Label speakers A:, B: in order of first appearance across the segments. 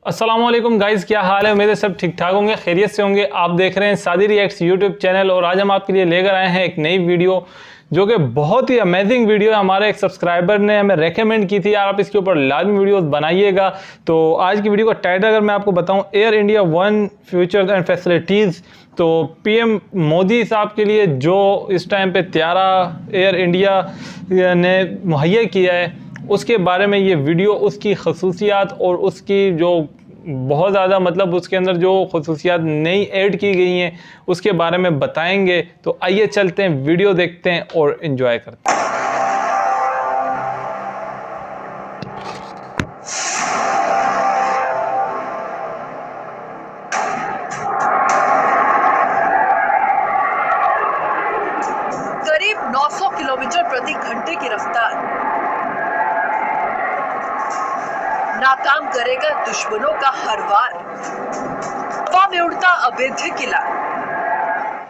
A: अस्सलामुअलैकुम गाइज़, क्या हाल है। मेरे सब ठीक ठाक होंगे, खैरियत से होंगे। आप देख रहे हैं सादी रिएक्ट्स यूट्यूब चैनल और आज हम आपके लिए लेकर आए हैं एक नई वीडियो जो कि बहुत ही अमेजिंग वीडियो है। हमारे एक सब्सक्राइबर ने हमें रेकमेंड की थी, यार आप इसके ऊपर लाजमी वीडियोस बनाइएगा। तो आज की वीडियो का टाइटल अगर मैं आपको बताऊं, air India one futures and facilities. तो पीएम मोदी साहब के लिए जो इस टाइम पे त्यारा एयर इंडिया ने मुहैया किया है उसके बारे में ये वीडियो, उसकी खसूसियात और उसकी जो बहुत ज़्यादा मतलब उसके अंदर जो खसूसियात नई ऐड की गई हैं उसके बारे में बताएंगे। तो आइए चलते हैं, वीडियो देखते हैं और एंजॉय करते हैं।
B: करीब 900 किलोमीटर प्रति घंटे की रफ्तार, नाकाम करेगा दुश्मनों का हर वार। हवा में उड़ता अवैध किला।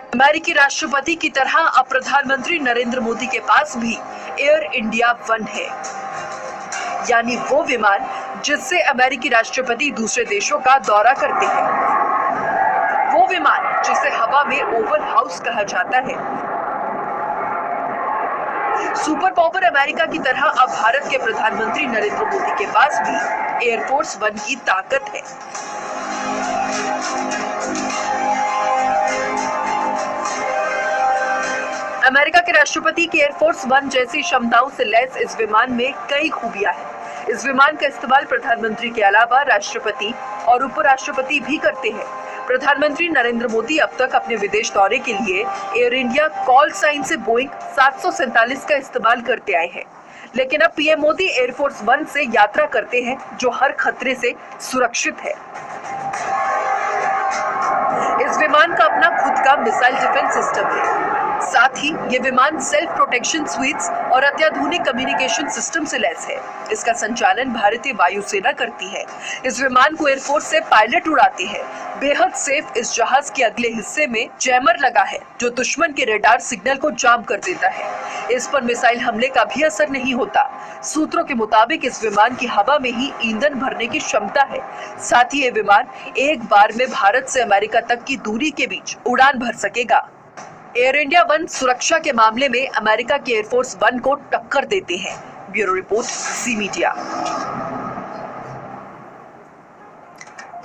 B: अमेरिकी राष्ट्रपति की तरह अब प्रधानमंत्री नरेंद्र मोदी के पास भी एयर इंडिया वन है, यानी वो विमान जिससे अमेरिकी राष्ट्रपति दूसरे देशों का दौरा करते हैं। वो विमान जिसे हवा में ओवल हाउस कहा जाता है। सुपर पावर अमेरिका की तरह अब भारत के प्रधानमंत्री नरेंद्र मोदी के पास भी एयरफोर्स वन की ताकत है। अमेरिका के राष्ट्रपति की एयरफोर्स वन जैसी क्षमताओं से लैस इस विमान में कई खूबियां हैं। इस विमान का इस्तेमाल प्रधानमंत्री के अलावा राष्ट्रपति और उपराष्ट्रपति भी करते हैं। प्रधानमंत्री नरेंद्र मोदी अब तक अपने विदेश दौरे के लिए एयर इंडिया कॉल साइन से बोइंग 747 का इस्तेमाल करते आए हैं, लेकिन अब पीएम मोदी एयरफोर्स वन से यात्रा करते हैं जो हर खतरे से सुरक्षित है। इस विमान का अपना खुद का मिसाइल डिफेंस सिस्टम है। साथ ही ये विमान सेल्फ प्रोटेक्शन स्वीट्स और अत्याधुनिक कम्युनिकेशन सिस्टम से लैस है। इसका संचालन भारतीय वायुसेना करती है। इस विमान को एयरफोर्स से पायलट उड़ाते हैं। बेहद सेफ इस जहाज के अगले हिस्से में जैमर लगा है जो दुश्मन के रडार सिग्नल को जाम कर देता है। इस पर मिसाइल हमले का भी असर नहीं होता। सूत्रों के मुताबिक इस विमान की हवा में ही ईंधन भरने की क्षमता है। साथ ही ये विमान एक बार में भारत से अमेरिका तक की दूरी के बीच उड़ान भर सकेगा। एयर इंडिया वन सुरक्षा के मामले में अमेरिका के एयरफोर्स वन को टक्कर देते हैं। Bureau report, C media.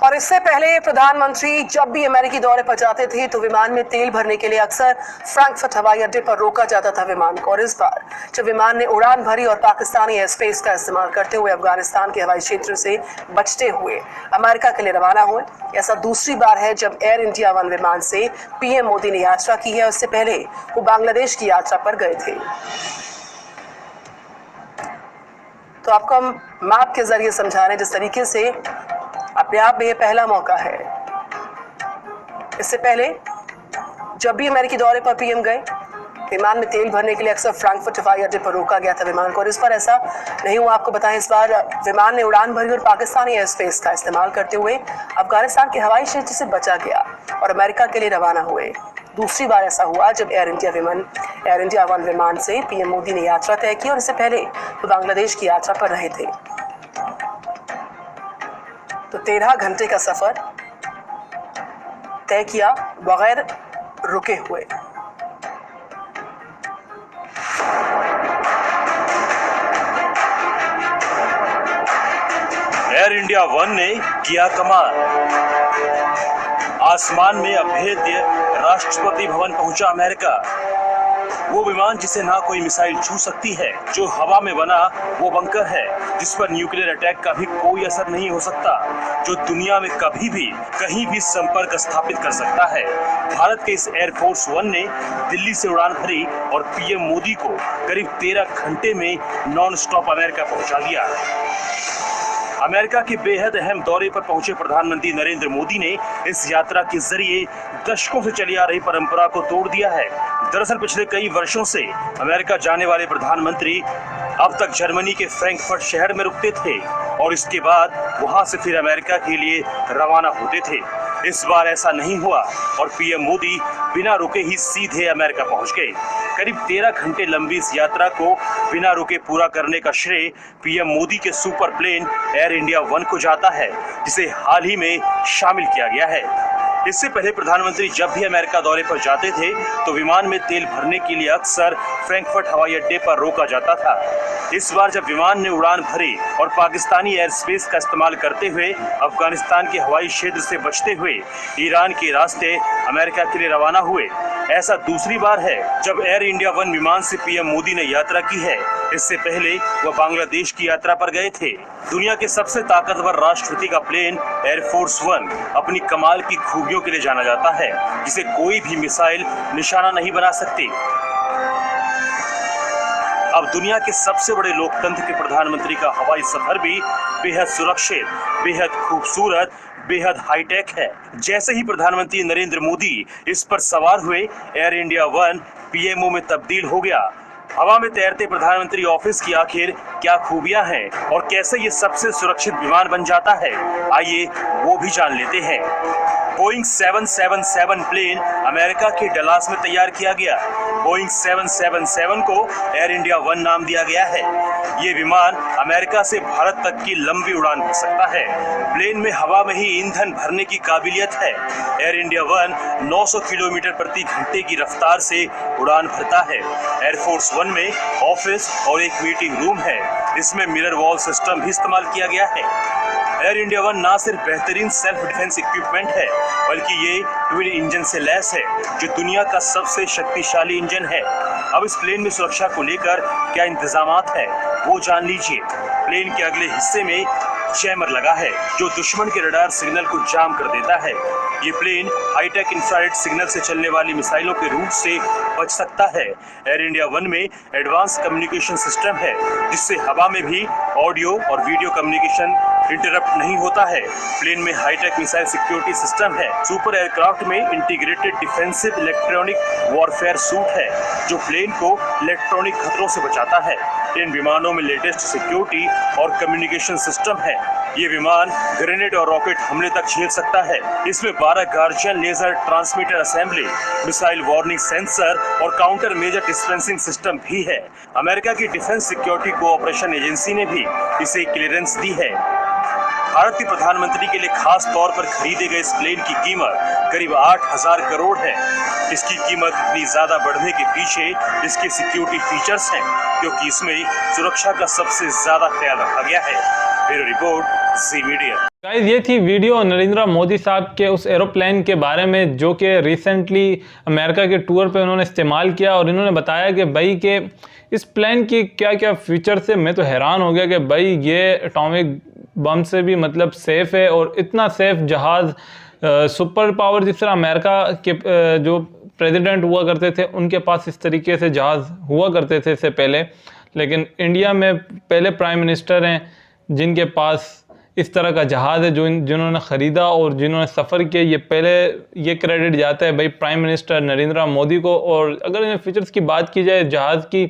C: और इससे पहले प्रधानमंत्री जब भी अमेरिकी दौरे पर जाते थे तो विमान में तेल भरने के लिए अक्सर फ्रैंकफर्ट हवाई अड्डे पर रोका जाता था विमान को। और इस बार जब विमान ने उड़ान भरी और पाकिस्तानी एयर स्पेस का इस्तेमाल करते हुए अफगानिस्तान के हवाई क्षेत्र से बचते हुए अमेरिका के लिए रवाना हुए। ऐसा दूसरी बार है जब एयर इंडिया वन विमान से पीएम मोदी ने यात्रा की है। उससे पहले वो बांग्लादेश की यात्रा पर गए थे। तो आपको हम मैप के जरिए समझा रहे हैं जिस तरीके से अपने आप में ये पहला मौका है। इससे पहले जब भी अमेरिकी दौरे पर पीएम गए, विमान में तेल भरने के लिए अक्सर फ्रैंकफर्ट हवाई अड्डे पर रोका गया था विमान को। और इस बार ऐसा नहीं हुआ। आपको बताएं, इस बार विमान ने उड़ान भरी और पाकिस्तानी एयर स्पेस का इस्तेमाल करते हुए अफगानिस्तान के हवाई क्षेत्र से बचा गया और अमेरिका के लिए रवाना हुए। दूसरी बार ऐसा हुआ जब एयर इंडिया वन विमान से पीएम मोदी ने यात्रा तय की और इससे पहले वो बांग्लादेश की यात्रा पर रहे थे। तो 13 घंटे का सफर तय किया बगैर रुके हुए।
D: एयर इंडिया वन ने किया कमाल। आसमान में अभेद्य राष्ट्रपति भवन पहुंचा अमेरिका। वो विमान जिसे ना कोई मिसाइल छू सकती है, जो हवा में बना वो बंकर है जिस पर न्यूक्लियर अटैक का भी कोई असर नहीं हो सकता, जो दुनिया में कभी भी कहीं भी संपर्क स्थापित कर सकता है। भारत के इस एयरफोर्स वन ने दिल्ली से उड़ान भरी और पीएम मोदी को करीब 13 घंटे में नॉन स्टॉप अमेरिका पहुंचा दिया। अमेरिका के बेहद अहम दौरे पर पहुंचे प्रधानमंत्री नरेंद्र मोदी ने इस यात्रा के जरिए दशकों से चली आ रही परंपरा को तोड़ दिया है। दरअसल पिछले कई वर्षों से अमेरिका जाने वाले प्रधानमंत्री अब तक जर्मनी के फ्रैंकफर्ट शहर में रुकते थे और इसके बाद वहां से फिर अमेरिका के लिए रवाना होते थे। इस बार ऐसा नहीं हुआ और पीएम मोदी बिना रुके ही सीधे अमेरिका पहुंच गए। करीब 13 घंटे लंबी इस यात्रा को बिना रुके पूरा करने का श्रेय पीएम मोदी के सुपर प्लेन एयर इंडिया 1 को जाता है, जिसे हाल ही में शामिल किया गया है। इससे पहले प्रधानमंत्री जब भी अमेरिका दौरे पर जाते थे तो विमान में तेल भरने के लिए अक्सर फ्रैंकफर्ट हवाई अड्डे पर रोका जाता था। इस बार जब विमान ने उड़ान भरी और पाकिस्तानी एयर स्पेस का इस्तेमाल करते हुए अफगानिस्तान के हवाई क्षेत्र से बचते हुए ईरान के रास्ते अमेरिका के लिए रवाना हुए, ऐसा दूसरी बार है जब एयर इंडिया 1 विमान से पीएम मोदी ने यात्रा की है। इससे पहले वह बांग्लादेश की यात्रा पर गए थे। दुनिया के सबसे ताकतवर राष्ट्रपति का प्लेन एयरफोर्स 1 अपनी कमाल की खूबियों के लिए जाना जाता है, जिसे कोई भी मिसाइल निशाना नहीं बना सकती। अब दुनिया के सबसे बड़े लोकतंत्र के प्रधानमंत्री का हवाई सफर भी बेहद सुरक्षित, बेहद खूबसूरत, बेहद हाईटेक है। जैसे ही प्रधानमंत्री नरेंद्र मोदी इस पर सवार हुए, एयर इंडिया 1 पीएमओ में तब्दील हो गया। हवा में तैरते प्रधानमंत्री ऑफिस की आखिर क्या खूबियां हैं और कैसे ये सबसे सुरक्षित विमान बन जाता है, आइए वो भी जान लेते हैं। बोइंग 777 प्लेन अमेरिका के डलास में तैयार किया गया। बोइंग 777 को एयर इंडिया 1 नाम दिया गया है। ये विमान अमेरिका से भारत तक की लंबी उड़ान भर सकता है। प्लेन में हवा में ही ईंधन भरने की काबिलियत है। एयर इंडिया 1 900 किलोमीटर प्रति घंटे की रफ्तार से उड़ान भरता है। एयरफोर्स 1 में ऑफिस और एक मीटिंग रूम है। इसमें मिरर वॉल सिस्टम भी इस्तेमाल किया गया है। एयर इंडिया 1 ना सिर्फ बेहतरीन सेल्फ डिफेंस इक्विपमेंट है, बल्कि ये ट्विन इंजन से लैस है, जो दुनिया का सबसे शक्तिशाली इंजन है। अब इस प्लेन में सुरक्षा को लेकर क्या इंतजामात है, वो जान लीजिए। प्लेन के अगले हिस्से में जैमर लगा है, जो दुश्मन के रडार सिग्नल को जाम कर देता है। ये प्लेन हाईटेक इंफ्रारेड सिग्नल से चलने वाली मिसाइलों के रूट से बच सकता है। एयर इंडिया 1 में एडवांस कम्युनिकेशन सिस्टम है, जिससे हवा में भी ऑडियो और वीडियो कम्युनिकेशन इंटरप्ट नहीं होता है। प्लेन में हाईटेक मिसाइल सिक्योरिटी सिस्टम है। सुपर एयरक्राफ्ट में integrated defensive electronic warfare suit है, जो प्लेन को इलेक्ट्रॉनिक खतरों से बचाता है। इन विमानों में लेटेस्ट सिक्योरिटी और कम्युनिकेशन सिस्टम है। ये विमान ग्रेनेड और रॉकेट हमले तक झेल सकता है। इसमें 12 guardian laser transmitter assembly, missile warning sensor और काउंटर मेजर डिस्पेंसिंग सिस्टम भी है। अमेरिका की डिफेंस सिक्योरिटी कोऑपरेशन एजेंसी ने भी इसे क्लियरेंस दी है। भारत के प्रधानमंत्री के लिए खास तौर पर खरीदे गए इस प्लेन की कीमत करीब 8000 करोड़ है। इसकी कीमत इतनी ज्यादा बढ़ने के पीछे इसके सिक्योरिटी फीचर्स हैं, क्योंकि इसमें सुरक्षा का सबसे ज्यादा ख्याल रखा गया है। ब्यूरो रिपोर्ट, जी मीडिया।
A: गाइस, ये थी वीडियो नरेंद्र मोदी साहब के उस एरोप्लेन के बारे में, जो कि रिसेंटली अमेरिका के टूर पे उन्होंने इस्तेमाल किया। और इन्होंने बताया कि भाई के इस प्लेन की क्या क्या फीचर्स है। मैं तो हैरान हो गया कि भाई ये एटॉमिक बम से भी मतलब सेफ़ है, और इतना सेफ जहाज़ सुपर पावर जिस तरह अमेरिका के जो प्रेसिडेंट हुआ करते थे, उनके पास इस तरीके से जहाज़ हुआ करते थे इससे पहले। लेकिन इंडिया में पहले प्राइम मिनिस्टर हैं जिनके पास इस तरह का जहाज़ है, जिन्होंने ख़रीदा और जिन्होंने सफ़र किया। ये पहले ये क्रेडिट जाता है भाई प्राइम मिनिस्टर नरेंद्र मोदी को। और अगर इन फीचर्स की बात की जाए जहाज़ की,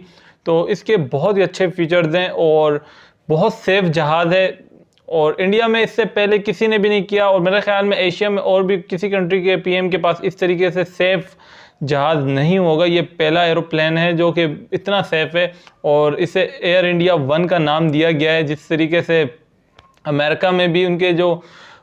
A: तो इसके बहुत ही अच्छे फीचर्स हैं और बहुत सेफ़ जहाज़ है। और इंडिया में इससे पहले किसी ने भी नहीं किया, और मेरे ख्याल में एशिया में और भी किसी कंट्री के पीएम के पास इस तरीके से सेफ़ जहाज़ नहीं होगा। ये पहला एरोप्लेन है जो कि इतना सेफ़ है, और इसे एयर इंडिया 1 का नाम दिया गया है। जिस तरीके से अमेरिका में भी उनके जो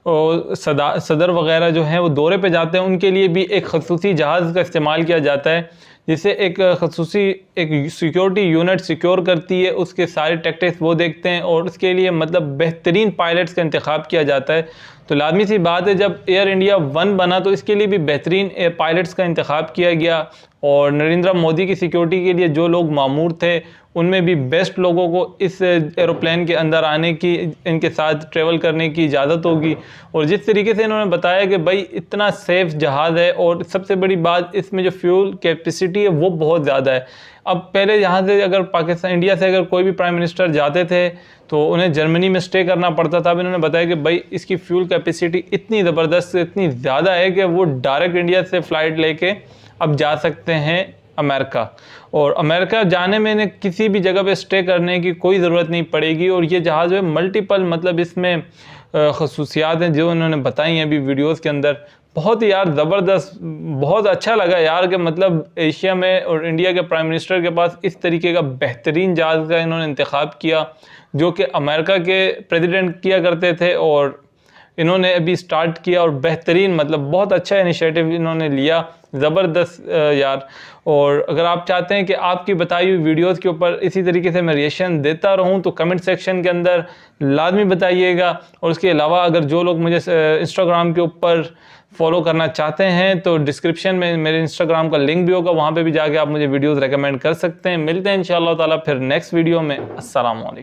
A: सदर वगैरह जो हैं वो दौरे पे जाते हैं, उनके लिए भी एक खसूसी जहाज़ का इस्तेमाल किया जाता है, जिसे एक खसूसी एक सिक्योरिटी यूनिट सिक्योर करती है। उसके सारे टैक्टिक्स वो देखते हैं, और उसके लिए मतलब बेहतरीन पायलट्स का इंतखाब किया जाता है। तो लाजमी सी बात है, जब एयर इंडिया 1 बना तो इसके लिए भी बेहतरीन पायलट्स का इंतखाब किया गया। और नरेंद्र मोदी की सिक्योरिटी के लिए जो लोग मामूर थे, उनमें भी बेस्ट लोगों को इस एरोप्लेन के अंदर आने की, इनके साथ ट्रैवल करने की इजाज़त होगी। और जिस तरीके से इन्होंने बताया कि भाई इतना सेफ़ जहाज़ है, और सबसे बड़ी बात इसमें जो फ्यूल कैपेसिटी है वो बहुत ज़्यादा है। अब पहले यहाँ से अगर पाकिस्तान इंडिया से अगर कोई भी प्राइम मिनिस्टर जाते थे तो उन्हें जर्मनी में स्टे करना पड़ता था। अब इन्होंने बताया कि भाई इसकी फ्यूल कैपेसिटी इतनी ज़बरदस्त, इतनी ज़्यादा है कि वो डायरेक्ट इंडिया से फ़्लाइट लेके अब जा सकते हैं अमेरिका। और अमेरिका जाने में इन्हें किसी भी जगह पे स्टे करने की कोई ज़रूरत नहीं पड़ेगी। और ये जहाज़ है मल्टीपल, मतलब इसमें खसूसियात हैं जो उन्होंने बताई हैं अभी वीडियोस के अंदर, बहुत ही यार ज़बरदस्त, बहुत अच्छा लगा यार कि मतलब एशिया में और इंडिया के प्राइम मिनिस्टर के पास इस तरीके का बेहतरीन जहाज़ का इन्होंने इंतखाब किया जो कि अमेरिका के प्रेसिडेंट किया करते थे और इन्होंने अभी स्टार्ट किया और बेहतरीन मतलब बहुत अच्छा इनिशिएटिव इन्होंने लिया, ज़बरदस्त यार। और अगर आप चाहते हैं कि आपकी बताई हुई वीडियोस के ऊपर इसी तरीके से मैं रिएक्शन देता रहूं तो कमेंट सेक्शन के अंदर लाजमी बताइएगा। और उसके अलावा अगर जो लोग मुझे इंस्टाग्राम के ऊपर फॉलो करना चाहते हैं तो डिस्क्रिप्शन में मेरे इंस्टाग्राम का लिंक भी होगा, वहाँ पे भी जाके आप मुझे वीडियोस रेकमेंड कर सकते हैं। मिलते हैं इंशाअल्लाह ताला फिर नेक्स्ट वीडियो में। अस्सलाम वालेकुम।